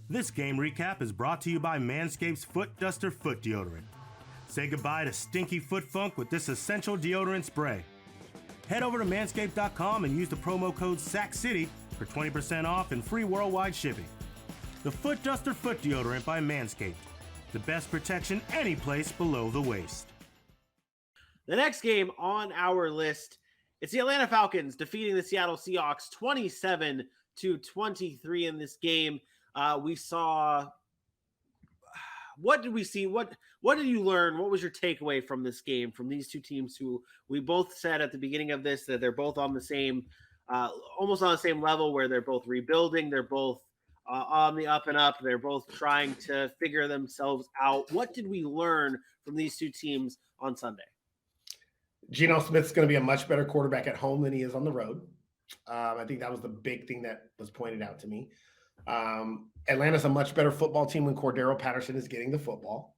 This game recap is brought to you by Manscaped's Foot Duster Foot Deodorant. Say goodbye to stinky foot funk with this essential deodorant spray. Head over to manscaped.com and use the promo code SACCITY for 20% off and free worldwide shipping. The Foot Duster Foot Deodorant by Manscaped. The best protection any place below the waist. The next game on our list, it's the Atlanta Falcons defeating the Seattle Seahawks 27-23 in this game. We saw, what did we see? What did you learn? What was your takeaway from this game, from these two teams who we both said at the beginning of this that they're both on the same, almost on the same level, where they're both rebuilding, they're both on the up and up, they're both trying to figure themselves out. What did we learn from these two teams on Sunday? Geno Smith's going to be a much better quarterback at home than he is on the road. I think that was the big thing that was pointed out to me. Atlanta's a much better football team when Cordero Patterson is getting the football.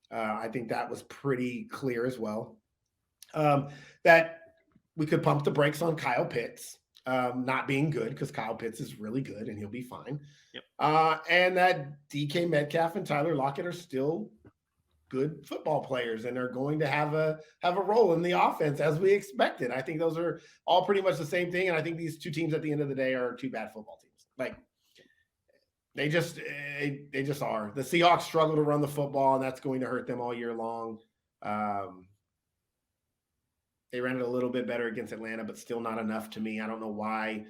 I think that was pretty clear as well. That we could pump the brakes on Kyle Pitts not being good, because Kyle Pitts is really good and he'll be fine. Yep. And that DK Metcalf and Tyler Lockett are still good football players and are going to have a role in the offense as we expected. I think those are all pretty much the same thing. And I think these two teams at the end of the day are two bad football teams. Like, they just are. The Seahawks struggle to run the football, and that's going to hurt them all year long. They ran it a little bit better against Atlanta, but still not enough to me. I don't know why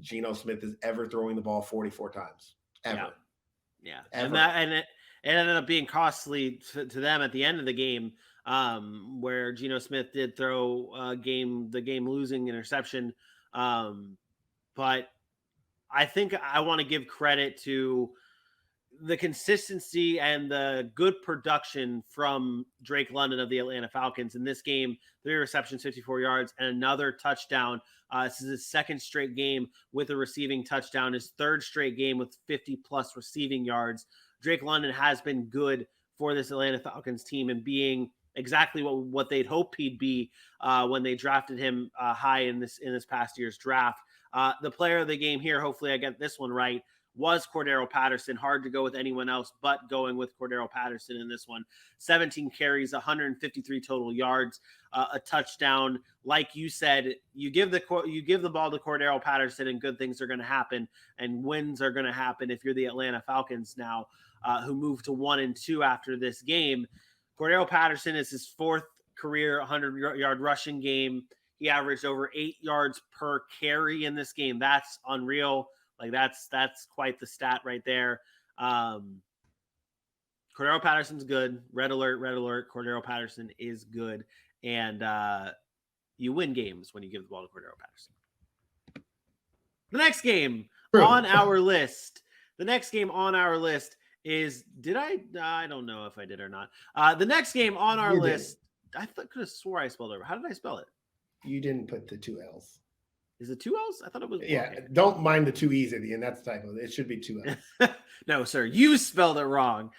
Geno Smith is ever throwing the ball 44 times. Ever. Yeah. Ever. And it ended up being costly to them at the end of the game, where Geno Smith did throw the game losing interception. But I think I want to give credit to the consistency and the good production from Drake London of the Atlanta Falcons in this game. 3 receptions, 54 yards, and another touchdown. This is his second straight game with a receiving touchdown, his third straight game with 50-plus receiving yards. Drake London has been good for this Atlanta Falcons team and being exactly what they'd hope he'd be when they drafted him high in this past year's draft. The player of the game here, hopefully I get this one right, was Cordero Patterson. Hard to go with anyone else but going with Cordero Patterson in this one. 17 carries, 153 total yards, a touchdown. Like you said, you give the ball to Cordero Patterson and good things are going to happen, and wins are going to happen if you're the Atlanta Falcons now, who moved to 1-2 after this game. Cordero Patterson is his 4th career 100-yard rushing game. He averaged over 8 yards per carry in this game. That's unreal. Like, that's quite the stat right there. Cordero Patterson's good. Red alert. Cordero Patterson is good. And you win games when you give the ball to Cordero Patterson. The next game on our list. Is, I don't know if I did or not. The next game on our list, I could have swore I spelled it. How did I spell it? You didn't put the 2 L's. Is it 2 L's? I thought it was. Yeah, okay. Don't mind the 2 E's at the end. That's the typo. It should be 2 L's. No, sir. You spelled it wrong.